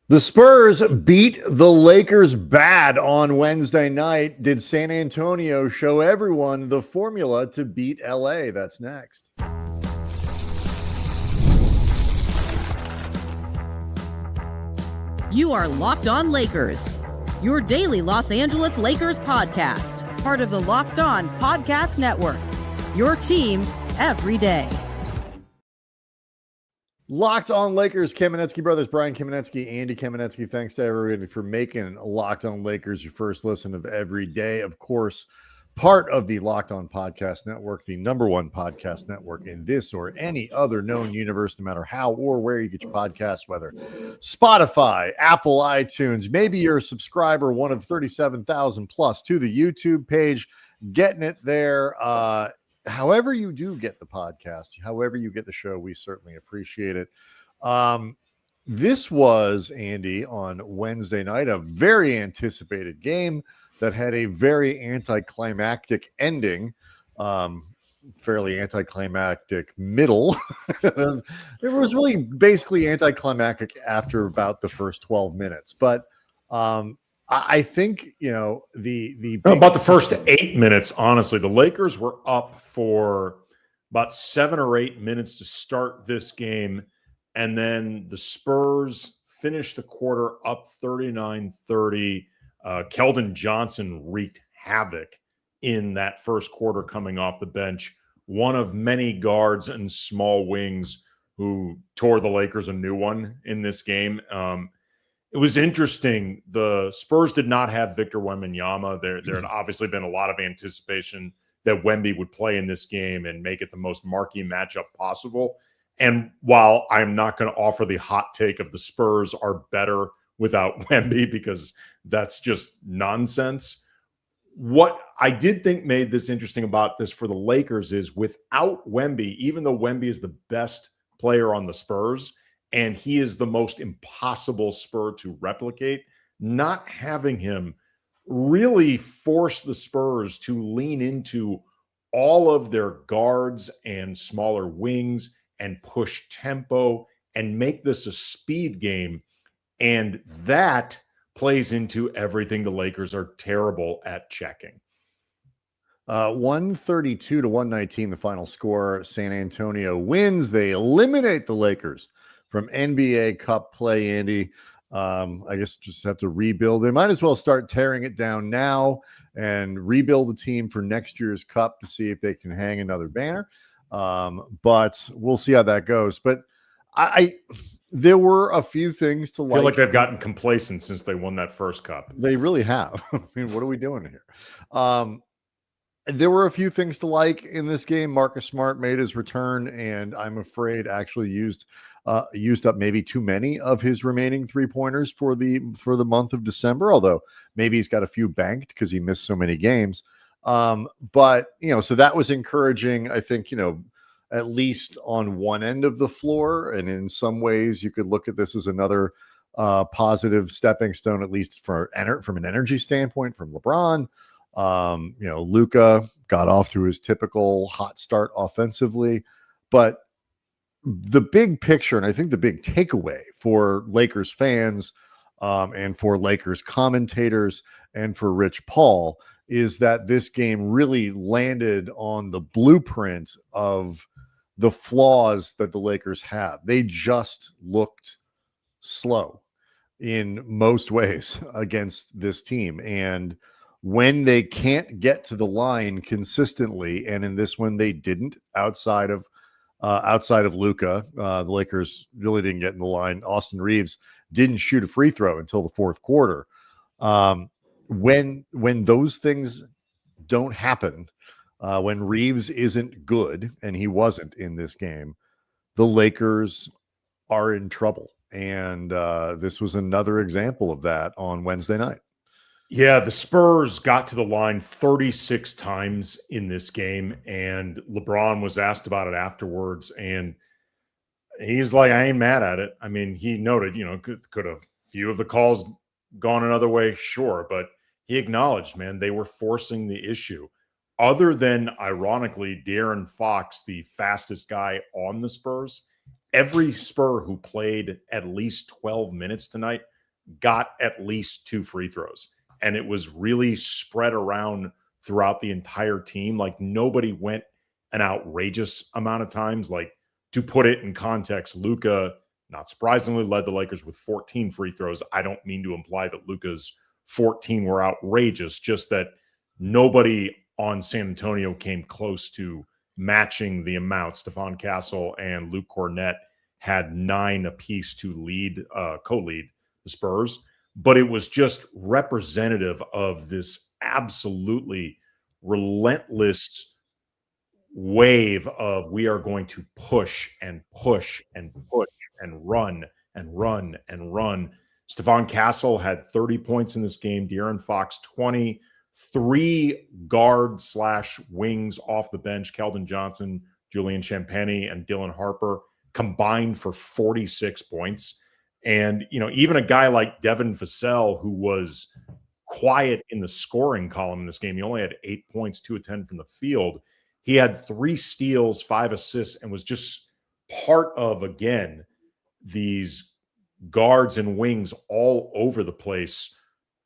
The Spurs beat the Lakers bad on Wednesday night. Did San Antonio show everyone the formula to beat LA? That's next. You are Locked On Lakers, your daily Los Angeles Lakers podcast, part of the Locked On Podcast Network, your team every day. Locked On Lakers, Kamenetsky brothers, Brian Kamenetsky, Andy Kamenetsky. Thanks to everybody for making Locked On Lakers your first listen of every day. Of course, part of the Locked On Podcast Network, the number one podcast network in this or any other known universe, no matter how or where you get your podcasts, whether Spotify, Apple, iTunes. Maybe you're a subscriber, one of 37,000 plus to the YouTube page, getting it there. However you do get the podcast, however you get the show, we certainly appreciate it. This was, Andy, on Wednesday night, a very anticipated game that had a very anticlimactic ending, fairly anticlimactic middle. It was really basically anticlimactic after about the first 12 minutes. But I think, about the first 8 minutes, honestly, the Lakers were up for about 7 or 8 minutes to start this game. And then the Spurs finished the quarter up 39-30. Keldon Johnson wreaked havoc in that first quarter coming off the bench. One of many guards and small wings who tore the Lakers a new one in this game. It was interesting. The Spurs did not have Victor Wembanyama. There had obviously been a lot of anticipation that Wemby would play in this game and make it the most marquee matchup possible. And while I'm not going to offer the hot take of the Spurs are better without Wemby, because that's just nonsense, what I did think made this interesting about this for the Lakers is without Wemby, even though Wemby is the best player on the Spurs, and he is the most impossible Spur to replicate, not having him really forced the Spurs to lean into all of their guards and smaller wings and push tempo and make this a speed game. And that plays into everything the Lakers are terrible at checking. 132 to 119, the final score. San Antonio wins. They eliminate the Lakers from NBA Cup play, Andy. I guess just have to rebuild. They might as well start tearing it down now and rebuild the team for next year's Cup to see if they can hang another banner. But we'll see how that goes. But there were a few things to like. I feel like they've gotten complacent since they won that first Cup. They really have. I mean, what are we doing here? There were a few things to like in this game. Marcus Smart made his return, and I'm afraid actually used up maybe too many of his remaining 3-pointers for the month of December. Although maybe he's got a few banked because he missed so many games. But so that was encouraging. I think at least on one end of the floor, and in some ways you could look at this as another positive stepping stone, at least from an energy standpoint, from LeBron. Luka got off to his typical hot start offensively, but the big picture, and I think the big takeaway for Lakers fans and for Lakers commentators and for Rich Paul is that this game really landed on the blueprint of the flaws that the Lakers have. They just looked slow in most ways against this team. And when they can't get to the line consistently, and in this one they didn't, outside of Luka, the Lakers really didn't get in the line. Austin Reaves didn't shoot a free throw until the fourth quarter. When those things don't happen, when Reaves isn't good, and he wasn't in this game, the Lakers are in trouble. And this was another example of that on Wednesday night. Yeah, the Spurs got to the line 36 times in this game, and LeBron was asked about it afterwards, and he's like, I ain't mad at it. I mean, he noted, could a few of the calls gone another way? Sure, but he acknowledged, man, they were forcing the issue. Other than, ironically, De'Aaron Fox, the fastest guy on the Spurs, every Spur who played at least 12 minutes tonight got at least 2 free throws. And it was really spread around throughout the entire team. Like nobody went an outrageous amount of times. Like, to put it in context, Luka, not surprisingly, led the Lakers with 14 free throws. I don't mean to imply that Luka's 14 were outrageous, just that nobody on San Antonio came close to matching the amount. Stephon Castle and Luke Cornett had 9 apiece to co-lead the Spurs, but it was just representative of this absolutely relentless wave of we are going to push and push and push and run and run and run. Stephon Castle had 30 points in this game. De'Aaron Fox, 20. 3 guard/wings off the bench, Keldon Johnson, Julian Champagnie, and Dylan Harper, combined for 46 points. And, even a guy like Devin Vassell, who was quiet in the scoring column in this game, he only had 8 points, 2 of 10 from the field. He had 3 steals, 5 assists, and was just part of, again, these guards and wings all over the place,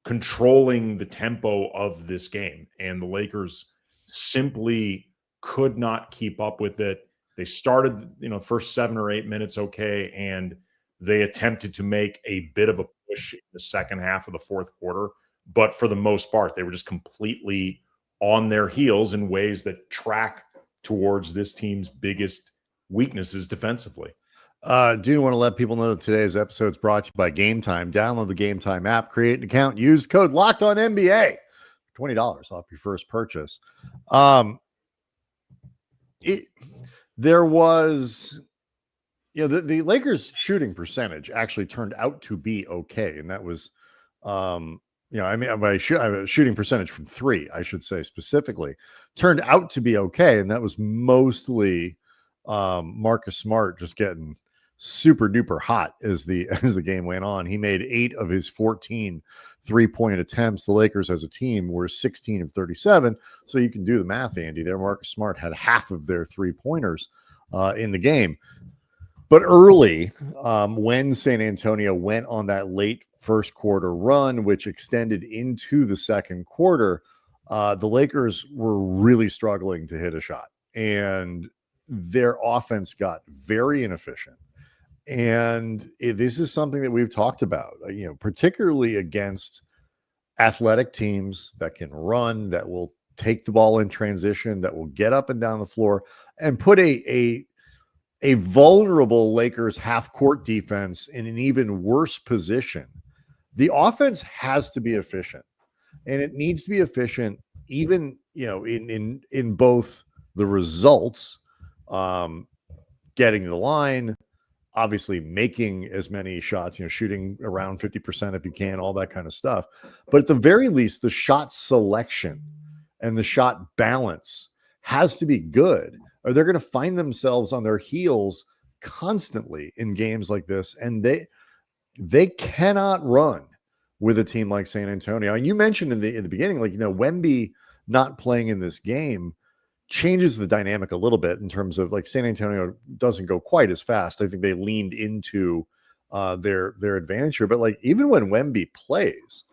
controlling the tempo of this game. And the Lakers simply could not keep up with it. They started, first 7 or 8 minutes okay, and they attempted to make a bit of a push in the second half of the fourth quarter. But for the most part, they were just completely on their heels in ways that track towards this team's biggest weaknesses defensively. Do want to let people know that today's episode is brought to you by Gametime. Download the Gametime app, create an account, use code LOCKEDONNBA, $20 off your first purchase. There was, the Lakers shooting percentage actually turned out to be okay. And that was, by shooting percentage from 3, I should say specifically, turned out to be okay. And that was mostly Marcus Smart just getting super duper hot as the game went on. He made 8 of his 14 3-point attempts. The Lakers as a team were 16 of 37. So you can do the math, Andy. There, Marcus Smart had half of their 3-pointers in the game. But early, when San Antonio went on that late first quarter run, which extended into the second quarter, the Lakers were really struggling to hit a shot. And their offense got very inefficient. And this is something that we've talked about, particularly against athletic teams that can run, that will take the ball in transition, that will get up and down the floor and put a vulnerable Lakers half-court defense in an even worse position. The offense has to be efficient, and it needs to be efficient even, in both the results, getting to the line, obviously making as many shots, shooting around 50% if you can, all that kind of stuff. But at the very least, the shot selection and the shot balance has to be good, or they're going to find themselves on their heels constantly in games like this. And they cannot run with a team like San Antonio. And you mentioned in the beginning, Wemby not playing in this game changes the dynamic a little bit in terms of San Antonio doesn't go quite as fast. I think they leaned into their advantage here, but even when Wemby plays,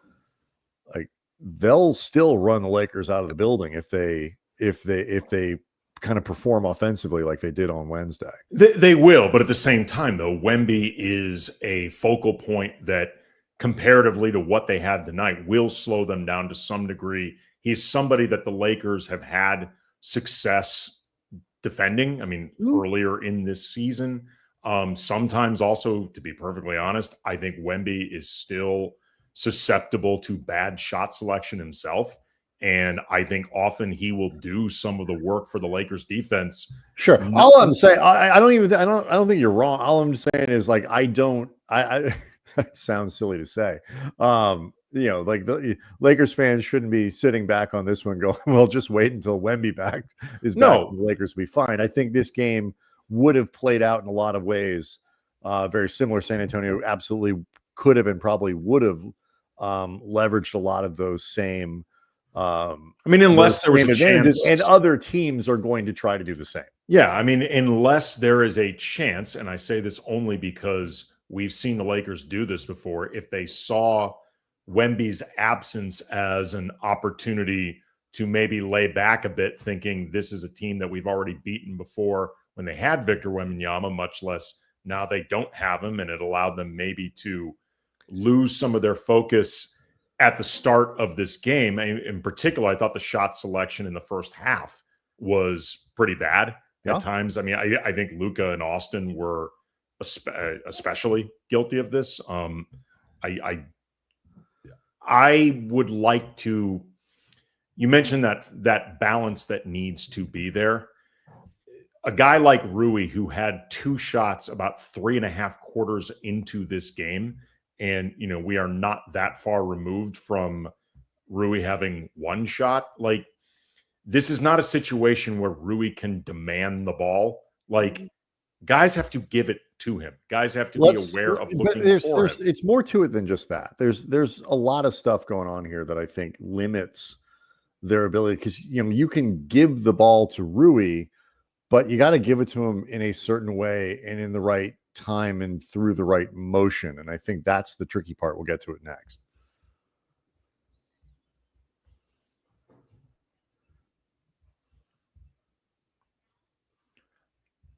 they'll still run the Lakers out of the building if they kind of perform offensively like they did on Wednesday. They will, but at the same time, though, Wemby is a focal point that comparatively to what they had tonight will slow them down to some degree. He's somebody that the Lakers have had success defending. I mean, earlier in this season, sometimes also, to be perfectly honest, I think Wemby is still susceptible to bad shot selection himself. And I think often he will do some of the work for the Lakers defense. Sure. All I'm saying, I don't think you're wrong. All I'm saying is it sounds silly to say. The Lakers fans shouldn't be sitting back on this one going, well, just wait until Wemby is back. The Lakers will be fine. I think this game would have played out in a lot of ways very similar. San Antonio absolutely could have and probably would have leveraged a lot of those same unless there was a chance, and other teams are going to try to do the same. Yeah, unless there is a chance, and I say this only because we've seen the Lakers do this before. If they saw Wemby's absence as an opportunity to maybe lay back a bit, thinking this is a team that we've already beaten before when they had Victor Wembanyama, much less now they don't have him, and it allowed them maybe to lose some of their focus at the start of this game. In particular, I thought the shot selection in the first half was pretty bad at times. I mean, I think Luka and Austin were especially guilty of this. I would like to, you mentioned that balance that needs to be there. A guy like Rui, who had 2 shots about 3.5 quarters into this game, and we are not that far removed from Rui having 1 shot. Like, this is not a situation where Rui can demand the ball. Like, guys have to give it to him. Guys have to be aware of looking for him. It's more to it than just that. There's a lot of stuff going on here that I think limits their ability, because you can give the ball to Rui, but you got to give it to him in a certain way and in the right time and through the right motion. And I think that's the tricky part. We'll get to it next.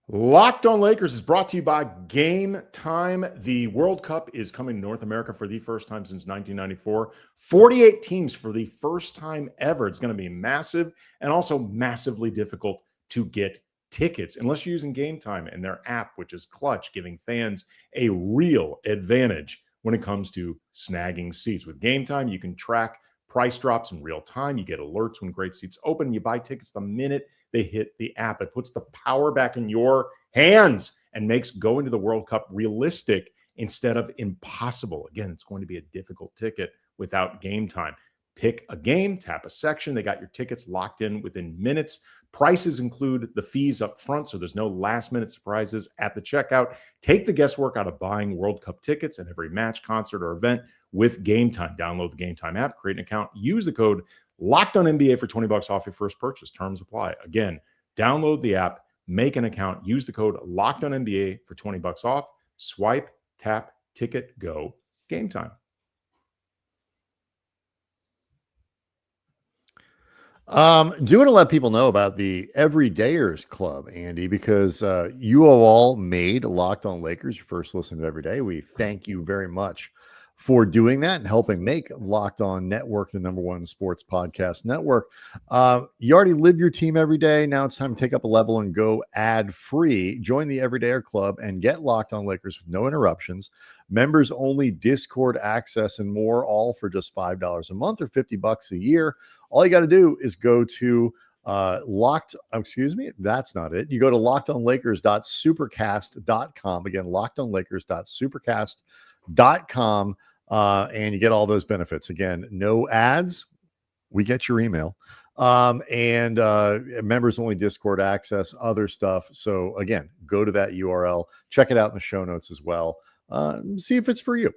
Locked on Lakers is brought to you by Gametime. The World Cup is coming to North America for the first time since 1994. 48 teams for the first time ever. It's going to be massive and also massively difficult to get tickets unless you're using Gametime and their app, which is clutch, giving fans a real advantage when it comes to snagging seats. With Gametime, you can track price drops in real time. You get alerts when great seats open. You buy tickets the minute they hit the app. It puts the power back in your hands and makes going to the World Cup realistic instead of impossible. Again, it's going to be a difficult ticket without Gametime. Pick a game, tap a section. They got your tickets locked in within minutes. Prices include the fees up front, so there's no last-minute surprises at the checkout. Take the guesswork out of buying World Cup tickets at every match, concert, or event with Gametime. Download the Gametime app, create an account, use the code LOCKEDONNBA for $20 off your first purchase. Terms apply. Again, download the app, make an account, use the code LOCKEDONNBA for $20 off. Swipe, tap, ticket, go. Gametime. Do want to let people know about the Everydayers Club, Andy, because you all made Locked On Lakers your first listen of every day. We thank you very much for doing that and helping make Locked On Network the #1 sports podcast network. You already live your team every day. Now it's time to take up a level and go ad-free. Join the Everydayer Club and get Locked On Lakers with no interruptions. Members only Discord access and more, all for just $5 a month or $50 a year. All you got to do is go to that's not it. You go to lockedonlakers.supercast.com. Again, lockedonlakers.supercast.com, and you get all those benefits. Again, no ads. We get your email. And members only Discord access, other stuff. So again, go to that URL, check it out in the show notes as well. See if it's for you.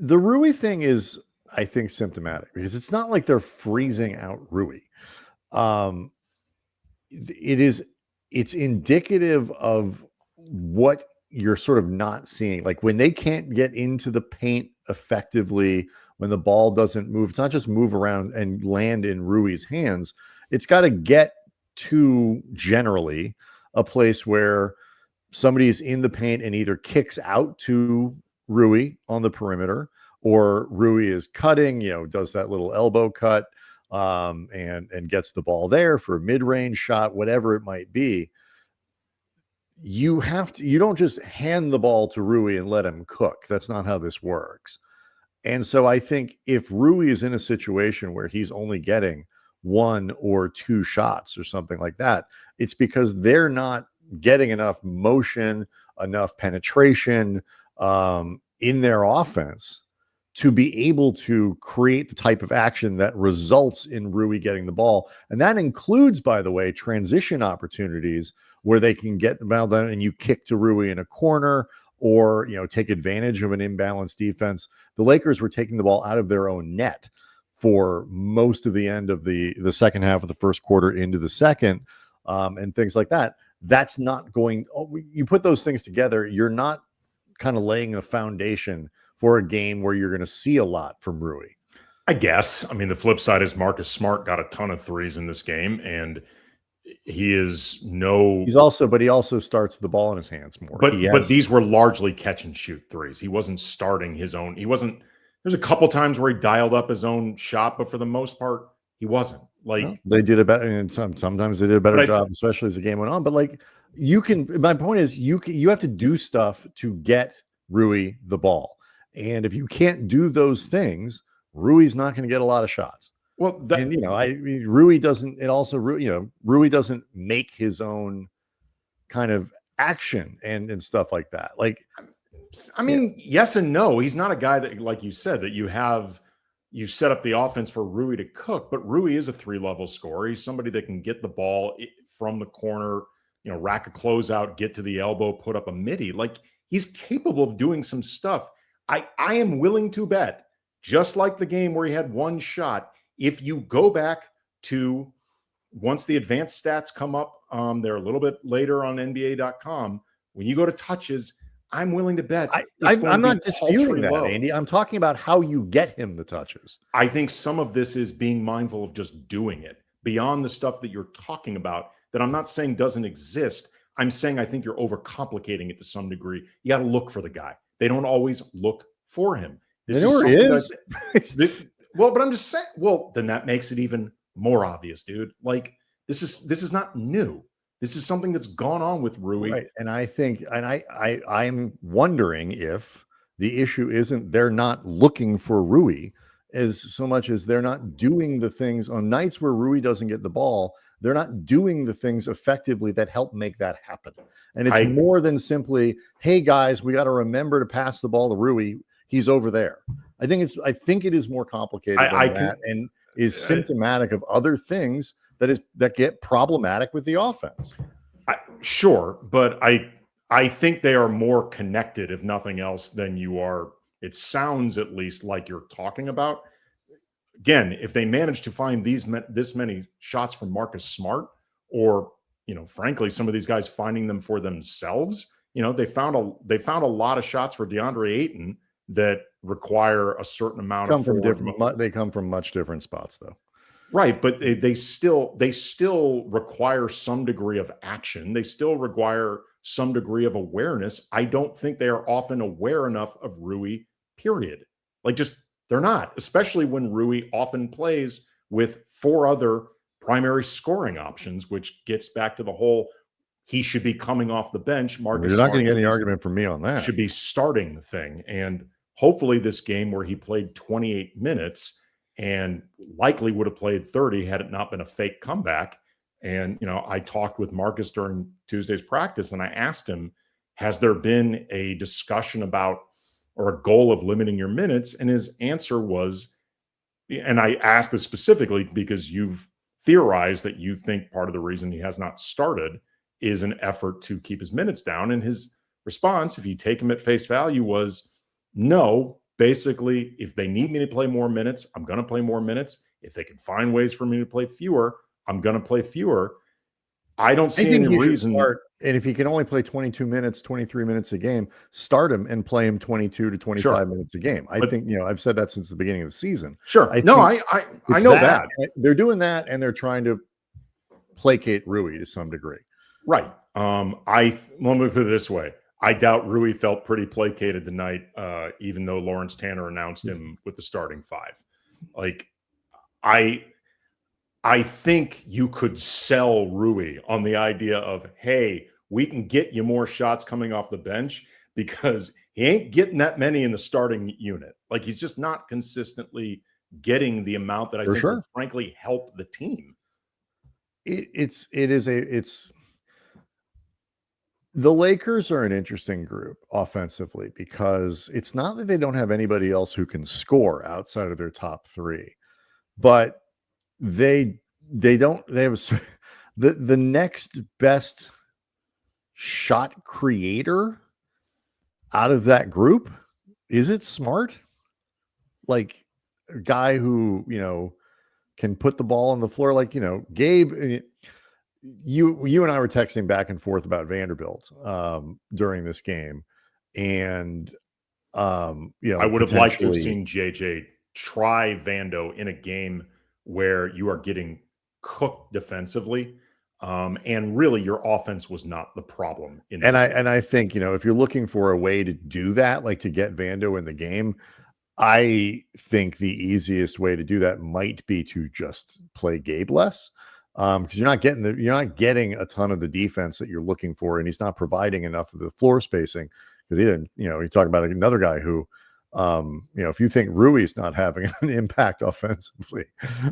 The Rui thing is, I think, symptomatic because it's not like they're freezing out Rui. It's indicative of what you're sort of not seeing. Like when they can't get into the paint effectively, when the ball doesn't move, it's not just move around and land in Rui's hands. It's got to get to generally a place where somebody's in the paint and either kicks out to Rui on the perimeter, or Rui is cutting, does that little elbow cut, and gets the ball there for a mid-range shot, whatever it might be. You don't just hand the ball to Rui and let him cook. That's not how this works. And so I think if Rui is in a situation where he's only getting 1 or 2 shots or something like that, it's because they're not getting enough motion, enough penetration in their offense to be able to create the type of action that results in Rui getting the ball. And that includes, by the way, transition opportunities where they can get the ball down and you kick to Rui in a corner, or take advantage of an imbalanced defense. The Lakers were taking the ball out of their own net for most of the end of the second half of the first quarter into the second, and things like that. that's not going. You put those things together, you're not kind of laying a foundation for a game where you're going to see a lot from Rui. I guess. I mean, the flip side is Marcus Smart got a ton of threes in this game, and he also starts the ball in his hands more. But these were largely catch and shoot threes. He wasn't starting his own. There's a couple times where he dialed up his own shot, but for the most part, he wasn't. They did a better, and sometimes they did a better job, especially as the game went on. But my point is, you have to do stuff to get Rui the ball, and if you can't do those things, Rui's not going to get a lot of shots. Well, Rui doesn't. It also, Rui doesn't make his own kind of action and stuff like that. Yes and no. He's not a guy that, like you said, that you set up the offense for Rui to cook. But Rui is a 3-level scorer. He's somebody that can get the ball from the corner, rack a closeout, get to the elbow, put up a midi. He's capable of doing some stuff. I am willing to bet, just like the game where he had one shot, if you go back to once the advanced stats come up, they're a little bit later on NBA.com. When you go to touches, I'm willing to bet. I'm not disputing that, Andy. I'm talking about how you get him the touches. I think some of this is being mindful of just doing it beyond the stuff that you're talking about that I'm not saying doesn't exist. I'm saying I think you're overcomplicating it to some degree. You got to look for the guy. They don't always look for him. This is. But I'm just saying, then that makes it even more obvious, dude. This is not new. This is something that's gone on with Rui. Right. And I think, I'm wondering if the issue isn't they're not looking for Rui as so much as they're not doing the things on nights where Rui doesn't get the ball. They're not doing the things effectively that help make that happen. And it's more than simply, hey guys, we got to remember to pass the ball to Rui. He's over there. I think it is more complicated than that, and is symptomatic of other things that get problematic with the offense. Sure, but I think they are more connected, if nothing else, than you are. It sounds at least like you're talking about. Again, if they manage to find this many shots from Marcus Smart, or frankly, some of these guys finding them for themselves, they found a lot of shots for DeAndre Ayton that require a certain amount they come from much different spots, though. Right, but they still require some degree of action. They still require some degree of awareness. I don't think they are often aware enough of Rui, period. They're not, especially when Rui often plays with 4 other primary scoring options, which gets back to the whole he should be coming off the bench. Marcus, you're not going to get any argument from me on that. Should be starting the thing. And hopefully this game where he played 28 minutes and likely would have played 30 had it not been a fake comeback. And, I talked with Marcus during Tuesday's practice, and I asked him, has there been a discussion about or a goal of limiting your minutes? And his answer was, and I asked this specifically because you've theorized that you think part of the reason he has not started is an effort to keep his minutes down. And his response, if you take him at face value, was no. Basically, if they need me to play more minutes, I'm going to play more minutes. If they can find ways for me to play fewer, I'm going to play fewer. I don't see any reason. And if he can only play 22 minutes, 23 minutes a game, start him and play him 22 to 25 minutes a game. I think, I've said that since the beginning of the season. Sure. I know that. They're doing that, and they're trying to placate Rui to some degree. Right. Let me put it this way. I doubt Rui felt pretty placated tonight, even though Lawrence Tanner announced him with the starting 5. I think you could sell Rui on the idea of, hey, we can get you more shots coming off the bench because he ain't getting that many in the starting unit. He's just not consistently getting the amount that I think would frankly help the team. The Lakers are an interesting group offensively because it's not that they don't have anybody else who can score outside of their top 3, but they have the next best shot creator out of that group. Is it Smart? A guy who, can put the ball on the floor, Gabe. you and I were texting back and forth about Vanderbilt during this game, and I would have liked to have seen JJ try Vando in a game where you are getting cooked defensively, and really your offense was not the problem. I think if you're looking for a way to do that, like to get Vando in the game, I think the easiest way to do that might be to just play Gabe less, because you're not getting a ton of the defense that you're looking for, and he's not providing enough of the floor spacing. Because he didn't, you talk about another guy who, if you think Rui's not having an impact offensively,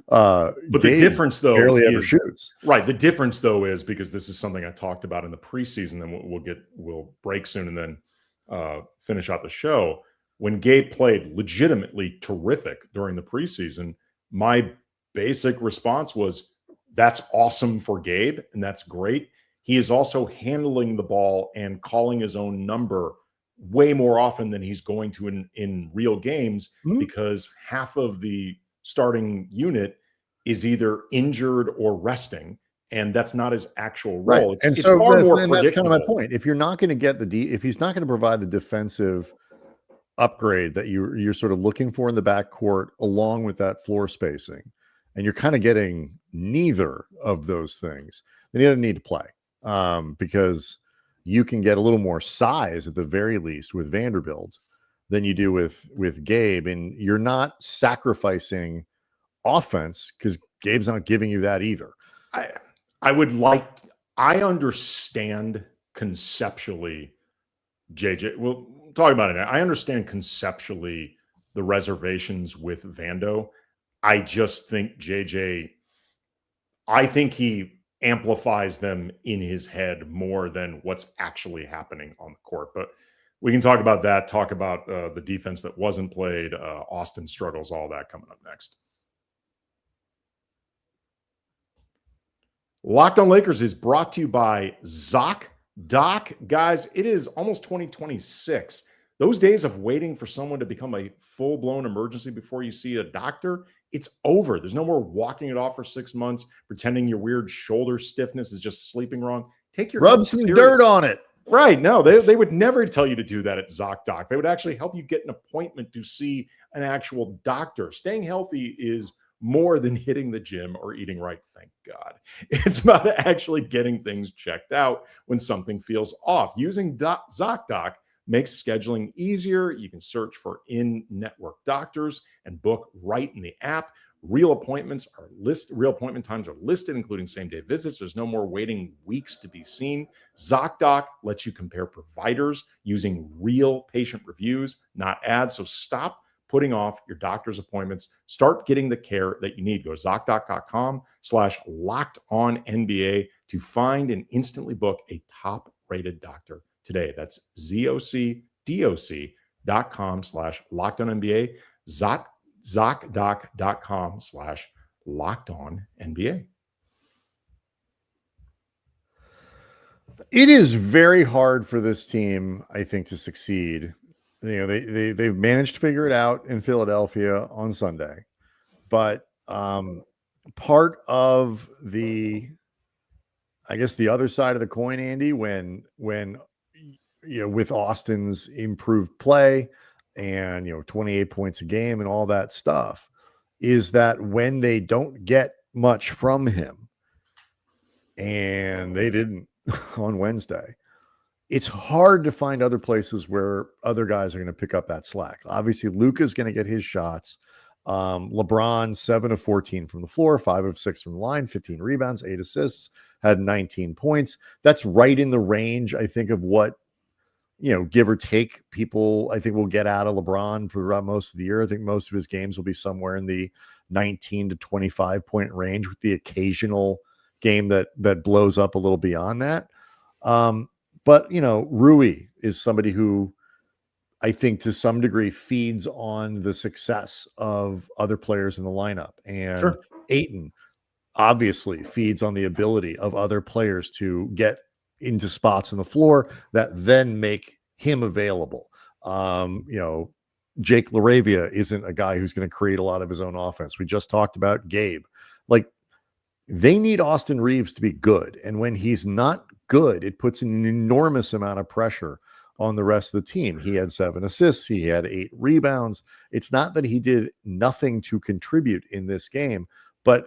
but Gabe the difference though barely ever shoots. Right. The difference though is, because this is something I talked about in the preseason, then we'll break soon and then finish out the show. When Gabe played legitimately terrific during the preseason, my basic response was, that's awesome for Gabe, and that's great. He is also handling the ball and calling his own number way more often than he's going to in real games, because half of the starting unit is either injured or resting, and that's not his actual role. Right. It's far more predictable. That's kind of my point. If you're not going to get if he's not going to provide the defensive upgrade that you're sort of looking for in the backcourt, along with that floor spacing, and you're kind of getting neither of those things, then you don't need to play, because you can get a little more size at the very least with Vanderbilt than you do with Gabe, and you're not sacrificing offense because Gabe's not giving you that either. I understand conceptually, JJ. We'll talk about it. I understand conceptually the reservations with Vando. I just think JJ, I think he amplifies them in his head more than what's actually happening on the court. But we can talk about that, talk about the defense that wasn't played, Austin struggles, all that coming up next. Locked on Lakers is brought to you by Zocdoc. Guys, it is almost 2026. Those days of waiting for someone to become a full-blown emergency before you see a doctor, it's over. There's no more walking it off for 6 months, pretending your weird shoulder stiffness is just sleeping wrong. Rub some dirt on it. Right. No, they would never tell you to do that at Zocdoc. They would actually help you get an appointment to see an actual doctor. Staying healthy is more than hitting the gym or eating right, thank God. It's about actually getting things checked out when something feels off. Using Zocdoc makes scheduling easier. You can search for in-network doctors and book right in the app. Real appointment times are listed, including same-day visits. There's no more waiting weeks to be seen. Zocdoc lets you compare providers using real patient reviews, not ads. So stop putting off your doctor's appointments. Start getting the care that you need. Go to Zocdoc.com/lockedonnba to find and instantly book a top-rated doctor today. That's ZocDoc.com/lockedonnba. Zocdoc.com/lockedonnba. It is very hard for this team, I think, to succeed. They've managed to figure it out in Philadelphia on Sunday, but part of the other side of the coin, Andy, when with Austin's improved play and 28 points a game and all that stuff, is that when they don't get much from him, and they didn't on Wednesday, it's hard to find other places where other guys are going to pick up that slack. Obviously, Luka's going to get his shots. LeBron, 7 of 14 from the floor, 5 of 6 from the line, 15 rebounds, 8 assists, had 19 points. That's right in the range, I think, of what, give or take, people, I think, will get out of LeBron for most of the year. I think most of his games will be somewhere in the 19 to 25 point range, with the occasional game that blows up a little beyond that. But, Rui is somebody who I think to some degree feeds on the success of other players in the lineup. And sure, Ayton obviously feeds on the ability of other players to get into spots on the floor that then make him available. Jake LaRavia isn't a guy who's going to create a lot of his own offense. We just talked about Gabe. Like, they need Austin Reaves to be good. And when he's not good, it puts an enormous amount of pressure on the rest of the team. He had 7 assists. He had 8 rebounds. It's not that he did nothing to contribute in this game, but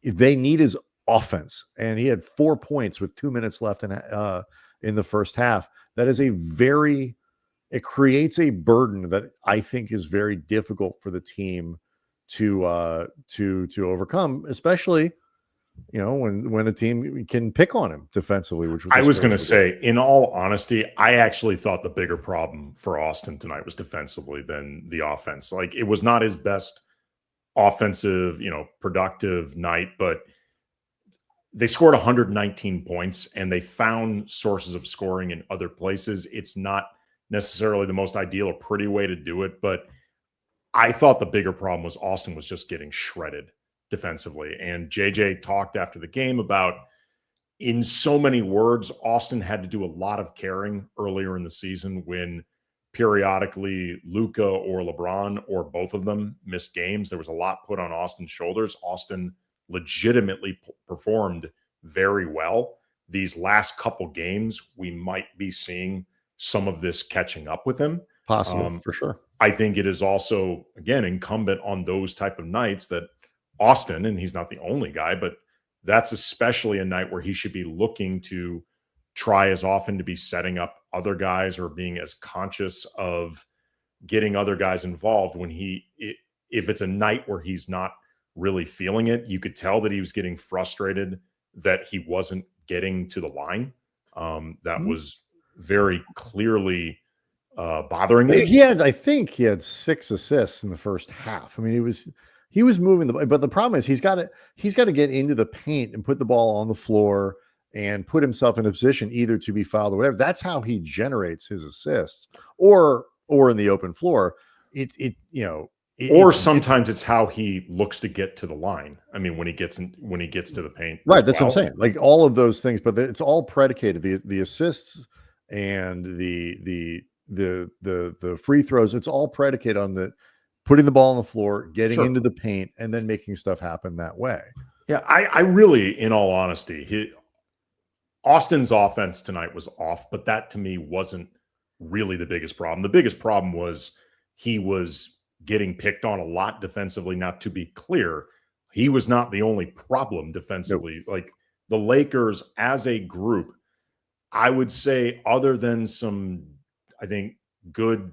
they need his offense. And he had 4 points with 2 minutes left in the first half. That is it creates a burden that I think is very difficult for the team to overcome, especially when a team can pick on him defensively, which I was going to say, in all honesty, I actually thought the bigger problem for Austin tonight was defensively than the offense. Like, it was not his best offensive, productive night, but they scored 119 points and they found sources of scoring in other places. It's not necessarily the most ideal or pretty way to do it, but I thought the bigger problem was Austin was just getting shredded defensively. And JJ talked after the game about, in so many words, Austin had to do a lot of carrying earlier in the season when periodically Luka or LeBron or both of them missed games. There was a lot put on Austin's shoulders. Austin legitimately performed very well. These last couple games, we might be seeing some of this catching up with him. Possible, for sure. I think it is also, again, incumbent on those type of nights that Austin, and he's not the only guy, but that's especially a night where he should be looking to try as often to be setting up other guys or being as conscious of getting other guys involved when if it's a night where he's not really feeling it. You could tell that he was getting frustrated that he wasn't getting to the line. That was very clearly bothering me. I think he had 6 assists in the first half. I mean, he was moving but the problem is he's got to get into the paint and put the ball on the floor and put himself in a position either to be fouled or whatever. That's how he generates his assists, or in the open floor. Sometimes it's how he looks to get to the line. I mean, when he gets to the paint, right? That's what I'm saying. Like, all of those things, but it's all predicated, the assists and the free throws. It's all predicated on putting the ball on the floor, getting into the paint, and then making stuff happen that way. Yeah, I really, in all honesty, Austin's offense tonight was off, but that to me wasn't really the biggest problem. The biggest problem was he was getting picked on a lot defensively. Now, to be clear, he was not the only problem defensively. Nope. Like, the Lakers as a group, I would say, other than some, I think, good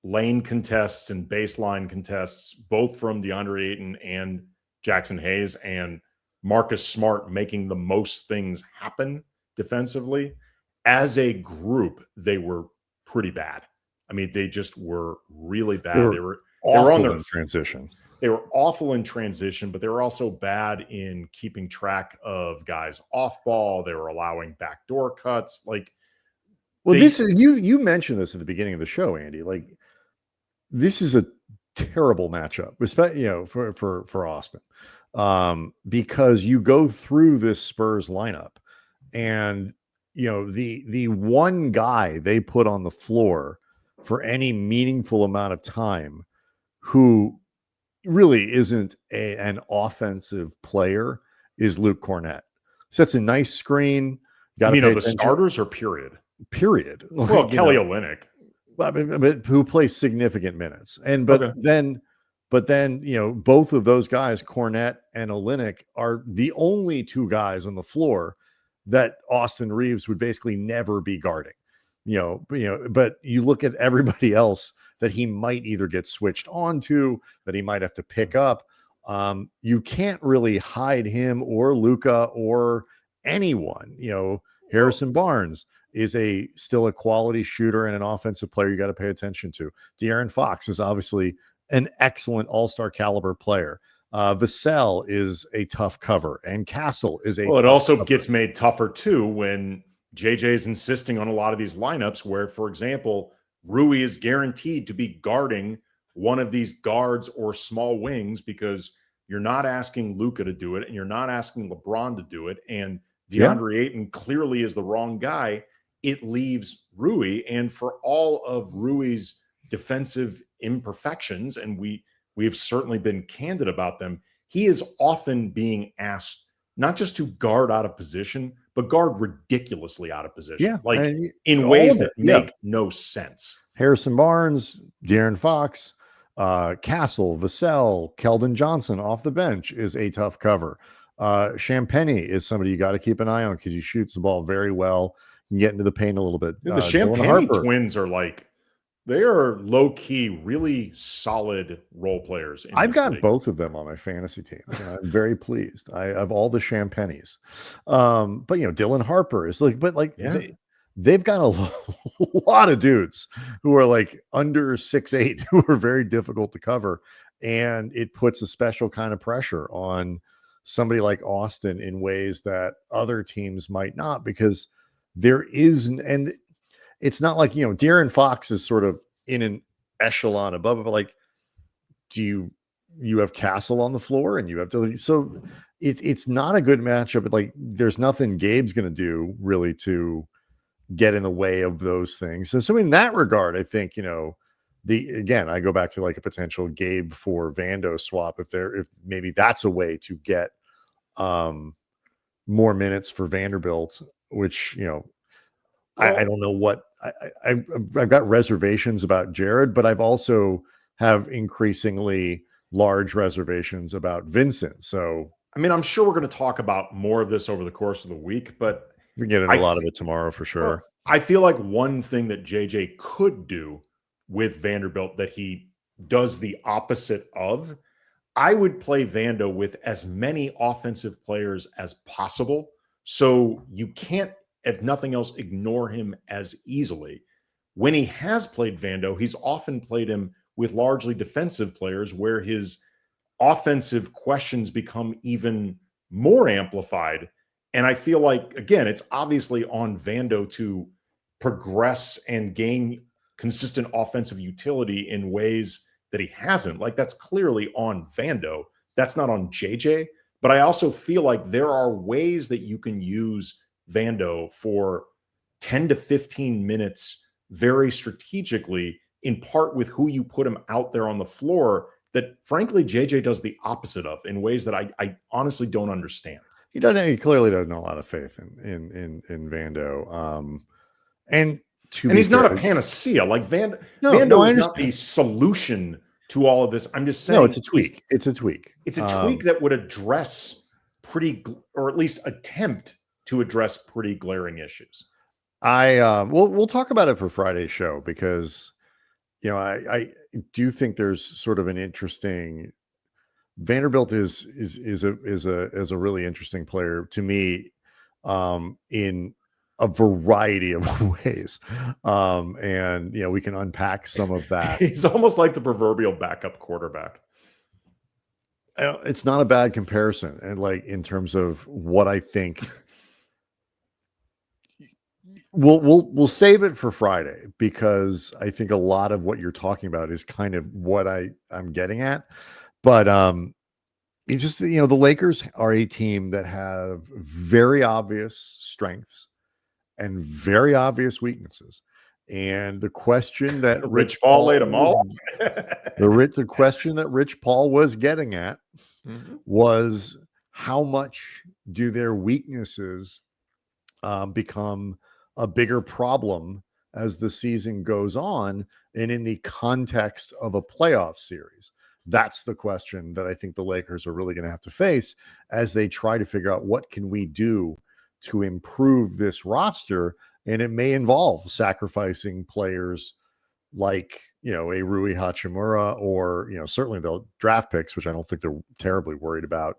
lane contests and baseline contests, both from DeAndre Ayton and Jackson Hayes, and Marcus Smart making the most things happen defensively, as a group, they were pretty bad. I mean, they just were really bad. They were on their transition. They were awful in transition, but they were also bad in keeping track of guys off ball. They were allowing backdoor cuts. You mentioned this at the beginning of the show, Andy. Like, this is a terrible matchup, for Austin, because you go through this Spurs lineup, and the one guy they put on the floor for any meaningful amount of time, who really isn't an offensive player, is Luke Cornett. Sets a nice screen. The starters or period? Period. Well, Kelly Olynyk, but who plays significant minutes, then both of those guys, Cornett and Olynyk, are the only 2 guys on the floor that Austin Reaves would basically never be guarding. But you look at everybody else that he might either get switched onto, that he might have to pick up. You can't really hide him or Luka or anyone. Harrison Barnes is still a quality shooter and an offensive player you got to pay attention to. De'Aaron Fox is obviously an excellent all-star caliber player. Vassell is a tough cover, and Castle is a. Well, it also gets made tougher too when JJ is insisting on a lot of these lineups where, for example, Rui is guaranteed to be guarding one of these guards or small wings, because you're not asking Luka to do it and you're not asking LeBron to do it. And DeAndre Ayton clearly is the wrong guy. It leaves Rui, and for all of Rui's defensive imperfections, and we've certainly been candid about them, he is often being asked not just to guard out of position, but guard ridiculously out of position. Yeah, like in ways that make no sense. Harrison Barnes, De'Aaron Fox, Castle, Vassell, Keldon Johnson off the bench is a tough cover. Champagny is somebody you got to keep an eye on because he shoots the ball very well. You can get into the paint a little bit. The Champagny twins are like, they are low-key, really solid role players. I've got both of them on my fantasy team. I'm very pleased. I have all the Champagnes. But, Dylan Harper is they've got a lot of dudes who are like under 6'8", who are very difficult to cover. And it puts a special kind of pressure on somebody like Austin in ways that other teams might not, because there is, and it's not like, De'Aaron Fox is sort of in an echelon above it, but like, you have Castle on the floor and you have to, so it's not a good matchup. But like, there's nothing Gabe's going to do really to get in the way of those things. So in that regard, I think, again, I go back to like a potential Gabe for Vando swap. If maybe that's a way to get more minutes for Vanderbilt, which, I don't know what I've got reservations about Jared, but I've also have increasingly large reservations about Vincent. So, I mean, I'm sure we're going to talk about more of this over the course of the week, but we get into a lot of it tomorrow for sure. Well, I feel like one thing that JJ could do with Vanderbilt that he does the opposite of, I would play Vando with as many offensive players as possible. So you can't, if nothing else, ignore him as easily. When he has played Vando, he's often played him with largely defensive players where his offensive questions become even more amplified. And I feel like, again, it's obviously on Vando to progress and gain consistent offensive utility in ways that he hasn't. Like, that's clearly on Vando. That's not on JJ. But I also feel like there are ways that you can use Vando for 10 to 15 minutes very strategically, in part with who you put him out there on the floor, that frankly JJ does the opposite of in ways that I honestly don't understand. He clearly doesn't have a lot of faith in Vando. And he's not a panacea. Like Vando is not the solution to all of this. I'm just saying, no, it's a tweak. It's a tweak. It's a tweak that would address or at least attempt to address pretty glaring issues. We'll talk about it for Friday's show, because I do think there's sort of an interesting, Vanderbilt is a really interesting player to me, in a variety of ways. And we can unpack some of that. He's almost like the proverbial backup quarterback. It's not a bad comparison. And like, in terms of what I think, we'll save it for Friday, because I think a lot of what you're talking about is kind of what I'm getting at. But it's just, the Lakers are a team that have very obvious strengths and very obvious weaknesses. And the question that Rich Paul laid them all. the question that Rich Paul was getting at was, how much do their weaknesses become a bigger problem as the season goes on, and in the context of a playoff series? That's the question that I think the Lakers are really going to have to face as they try to figure out, what can we do to improve this roster? And it may involve sacrificing players like, a Rui Hachimura, or, certainly they'll draft picks, which I don't think they're terribly worried about.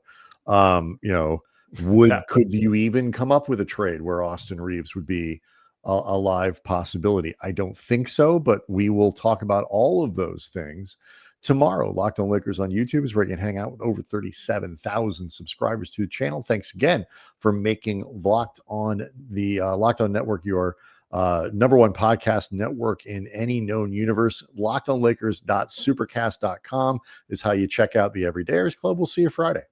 Could you even come up with a trade where Austin Reaves would be a live possibility? I don't think so, but we will talk about all of those things tomorrow. Locked On Lakers on YouTube is where you can hang out with over 37,000 subscribers to the channel. Thanks again for making Locked On Network your number one podcast network in any known universe. LockedOnLakers.supercast.com is how you check out the Everydayers Club. We'll see you Friday.